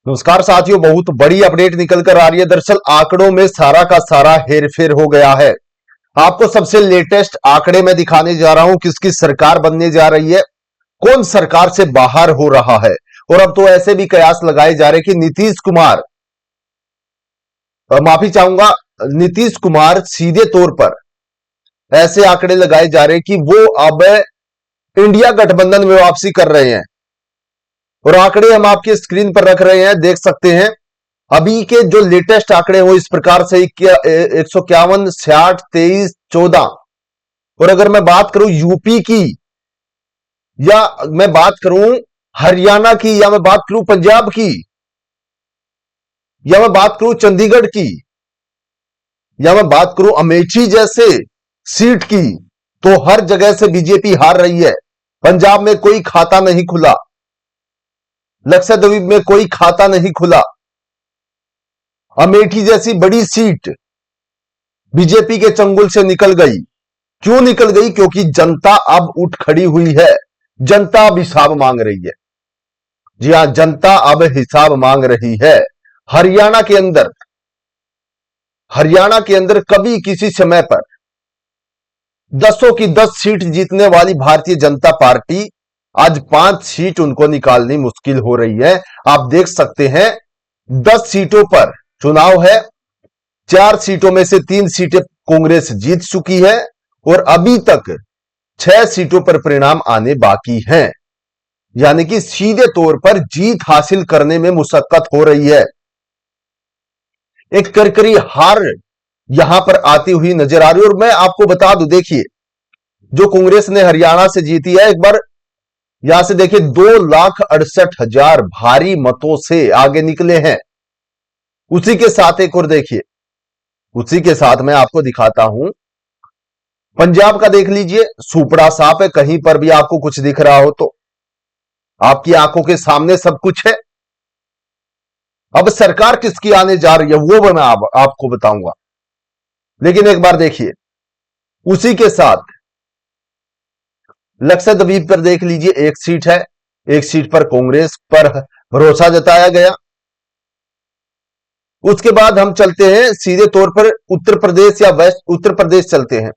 नमस्कार साथियों, बहुत बड़ी अपडेट निकल कर आ रही है। दरअसल आंकड़ों में सारा का सारा हेरफेर हो गया है। आपको सबसे लेटेस्ट आंकड़े में दिखाने जा रहा हूं किसकी सरकार बनने जा रही है, कौन सरकार से बाहर हो रहा है। और अब तो ऐसे भी कयास लगाए जा रहे कि नीतीश कुमार, माफी चाहूंगा, नीतीश कुमार सीधे तौर पर ऐसे आंकड़े लगाए जा रहे हैं कि वो अब इंडिया गठबंधन में वापसी कर रहे हैं। और आंकड़े हम आपके स्क्रीन पर रख रहे हैं, देख सकते हैं। अभी के जो लेटेस्ट आंकड़े वो इस प्रकार से 151, 66, 23, 14। और अगर मैं बात करूं यूपी की, या मैं बात करूं हरियाणा की, या मैं बात करूं पंजाब की, या मैं बात करूं चंडीगढ़ की, या मैं बात करूं अमेठी जैसे सीट की, तो हर जगह से बीजेपी हार रही है। पंजाब में कोई खाता नहीं खुला, लक्षद्वीप में कोई खाता नहीं खुला। अमेठी जैसी बड़ी सीट बीजेपी के चंगुल से निकल गई। क्यों निकल गई? क्योंकि जनता अब उठ खड़ी हुई है। जनता अब हिसाब मांग रही है। जी हां, जनता अब हिसाब मांग रही है। हरियाणा के अंदर कभी किसी समय पर 10 की 10 सीट जीतने वाली भारतीय जनता पार्टी आज 5 सीट उनको निकालनी मुश्किल हो रही है। आप देख सकते हैं 10 सीटों पर चुनाव है, 4 सीटों में से 3 सीटें कांग्रेस जीत चुकी है और अभी तक 6 सीटों पर परिणाम आने बाकी हैं। यानी कि सीधे तौर पर जीत हासिल करने में मुशक्कत हो रही है। एक करकरी हार यहां पर आती हुई नजर आ रही है। और मैं आपको बता दूं, देखिए जो कांग्रेस ने हरियाणा से जीती है, एक बार यहां से देखिए 2,68,000 भारी मतों से आगे निकले हैं। उसी के साथ एक और देखिए, उसी के साथ मैं आपको दिखाता हूं पंजाब का। देख लीजिए, सुपड़ा साफ है। कहीं पर भी आपको कुछ दिख रहा हो तो आपकी आंखों के सामने सब कुछ है। अब सरकार किसकी आने जा रही है वो मैं आपको बताऊंगा, लेकिन एक बार देखिए उसी के साथ लक्षद्वीप पर देख लीजिए, एक सीट है, एक सीट पर कांग्रेस पर भरोसा जताया गया। उसके बाद हम चलते हैं सीधे तौर पर उत्तर प्रदेश या वेस्ट उत्तर प्रदेश चलते हैं।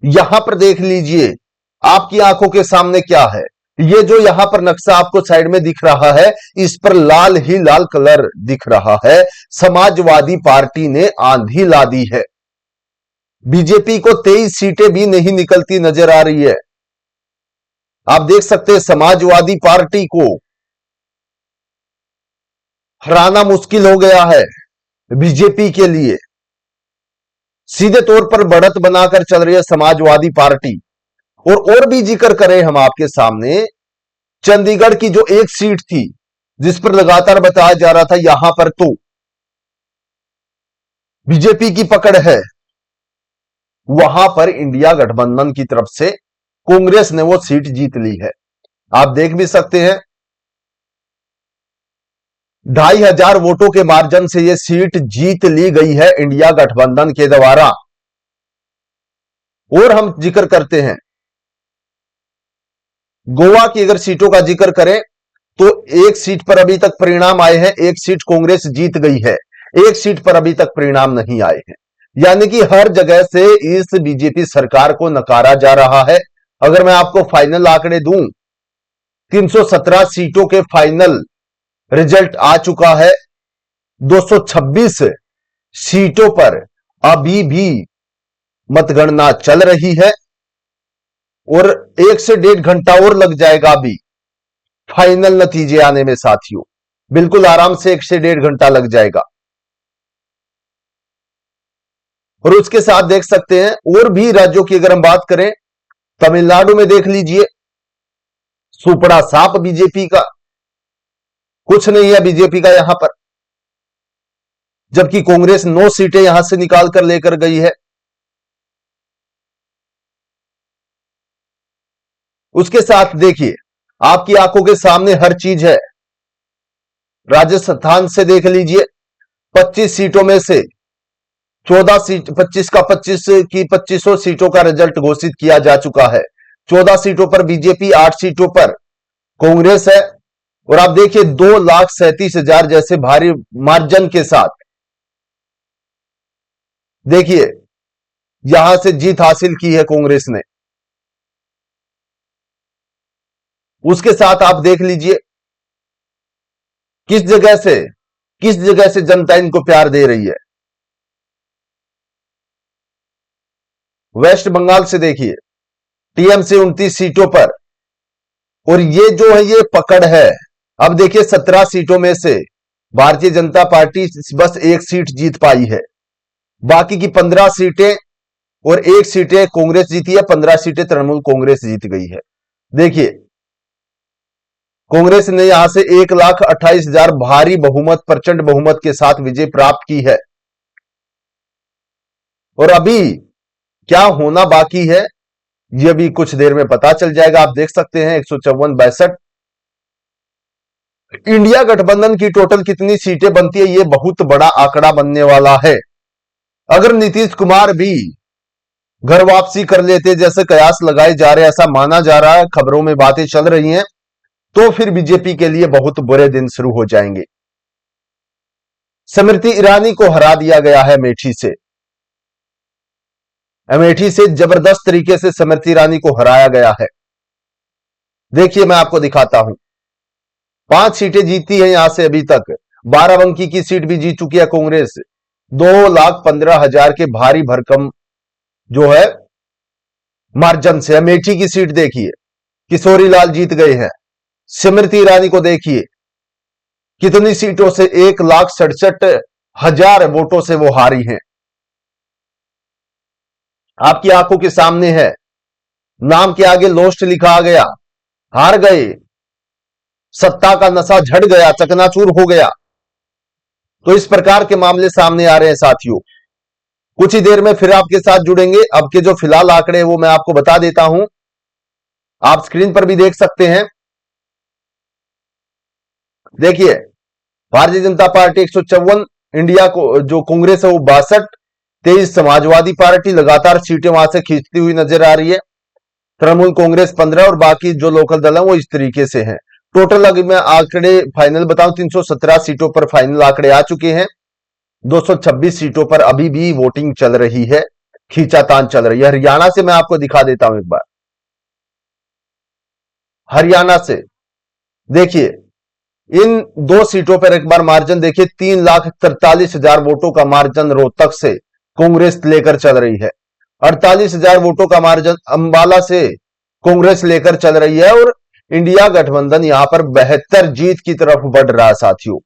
यहां पर देख लीजिए आपकी आंखों के सामने क्या है। ये जो यहां पर नक्शा आपको साइड में दिख रहा है, इस पर लाल ही लाल कलर दिख रहा है। समाजवादी पार्टी ने आंधी ला दी है। बीजेपी को 23 सीटें भी नहीं निकलती नजर आ रही है। आप देख सकते हैं समाजवादी पार्टी को हराना मुश्किल हो गया है बीजेपी के लिए। सीधे तौर पर बढ़त बनाकर चल रही है समाजवादी पार्टी। और भी जिक्र करें हम आपके सामने, चंडीगढ़ की जो एक सीट थी जिस पर लगातार बताया जा रहा था यहां पर तो बीजेपी की पकड़ है, वहां पर इंडिया गठबंधन की तरफ से कांग्रेस ने वो सीट जीत ली है। आप देख भी सकते हैं 2,500 वोटों के मार्जिन से यह सीट जीत ली गई है इंडिया गठबंधन के द्वारा। और हम जिक्र करते हैं गोवा की, अगर सीटों का जिक्र करें तो एक सीट पर अभी तक परिणाम आए हैं, एक सीट कांग्रेस जीत गई है, एक सीट पर अभी तक परिणाम नहीं आए हैं। यानी कि हर जगह से इस बीजेपी सरकार को नकारा जा रहा है। अगर मैं आपको फाइनल आंकड़े दूं, 317 सीटों के फाइनल रिजल्ट आ चुका है। 226 सीटों पर अभी भी मतगणना चल रही है और 1 से 1.5 घंटा और लग जाएगा अभी फाइनल नतीजे आने में साथियों। बिल्कुल आराम से 1 से 1.5 घंटा लग जाएगा। और उसके साथ देख सकते हैं और भी राज्यों की अगर हम बात करें, तमिलनाडु में देख लीजिए सुपड़ा साफ बीजेपी का, कुछ नहीं है बीजेपी का यहां पर, जबकि कांग्रेस 9 सीटें यहां से निकाल कर लेकर गई है। उसके साथ देखिए आपकी आंखों के सामने हर चीज है। राजस्थान से देख लीजिए 25 सीटों में से 14 सीट, 25 का 25 की 2500 सीटों का रिजल्ट घोषित किया जा चुका है। 14 सीटों पर बीजेपी, 8 सीटों पर कांग्रेस है और आप देखिए 2,37,000 जैसे भारी मार्जिन के साथ देखिए यहां से जीत हासिल की है कांग्रेस ने। उसके साथ आप देख लीजिए किस जगह से जनता इनको प्यार दे रही है। वेस्ट बंगाल से देखिए टीएमसी 29 सीटों पर, और ये जो है ये पकड़ है। अब देखिए 17 सीटों में से भारतीय जनता पार्टी बस एक सीट जीत पाई है, बाकी की 15 सीटें और एक सीटें कांग्रेस जीती है, 15 सीटें तृणमूल कांग्रेस जीत गई है। देखिए कांग्रेस ने यहां से 1,28,000 भारी बहुमत, प्रचंड बहुमत के साथ विजय प्राप्त की है। और अभी क्या होना बाकी है यह भी कुछ देर में पता चल जाएगा। आप देख सकते हैं 154-62 इंडिया गठबंधन की टोटल कितनी सीटें बनती है, यह बहुत बड़ा आंकड़ा बनने वाला है। अगर नीतीश कुमार भी घर वापसी कर लेते जैसे कयास लगाए जा रहे हैं, ऐसा माना जा रहा है, खबरों में बातें चल रही हैं, तो फिर बीजेपी के लिए बहुत बुरे दिन शुरू हो जाएंगे। स्मृति ईरानी को हरा दिया गया है अमेठी से। अमेठी से जबरदस्त तरीके से स्मृति ईरानी को हराया गया है। देखिए मैं आपको दिखाता हूं, 5 सीटें जीती है यहां से अभी तक। बाराबंकी की सीट भी जीत चुकी है कांग्रेस 2,15,000 के भारी भरकम जो है मार्जिन से। अमेठी की सीट देखिए किशोरी लाल जीत गए हैं। स्मृति ईरानी को देखिए कितनी सीटों से, 1,67,000 वोटों से वो हारी हैं। आपकी आंखों के सामने है, नाम के आगे लोस्ट लिखा गया, हार गए, सत्ता का नशा झड़ गया, चकनाचूर हो गया। तो इस प्रकार के मामले सामने आ रहे हैं साथियों। कुछ ही देर में फिर आपके साथ जुड़ेंगे। अब के जो फिलहाल आंकड़े वो मैं आपको बता देता हूं, आप स्क्रीन पर भी देख सकते हैं। देखिए भारतीय जनता पार्टी 154, इंडिया को जो कांग्रेस है वो 62, 23 समाजवादी पार्टी लगातार सीटें वहां से खींचती हुई नजर आ रही है। तृणमूल कांग्रेस 15 और बाकी जो लोकल दल है वो इस तरीके से हैं। टोटल अगर मैं आंकड़े फाइनल बताऊं 317 सीटों पर फाइनल आंकड़े आ चुके हैं। 226 सीटों पर अभी भी वोटिंग चल रही है, खींचातान चल रही है। हरियाणा से मैं आपको दिखा देता हूं एक बार। हरियाणा से देखिए इन 2 सीटों पर एक बार मार्जिन देखिए, 3,43,000 वोटों का मार्जिन रोहतक से कांग्रेस लेकर चल रही है। 48,000 वोटों का मार्जिन अंबाला से कांग्रेस लेकर चल रही है। और इंडिया गठबंधन यहां पर बेहतर जीत की तरफ बढ़ रहा है साथियों।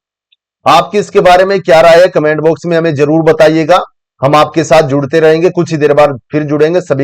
आपकी इसके बारे में क्या राय है, कमेंट बॉक्स में हमें जरूर बताइएगा। हम आपके साथ जुड़ते रहेंगे, कुछ ही देर बाद फिर जुड़ेंगे। सभी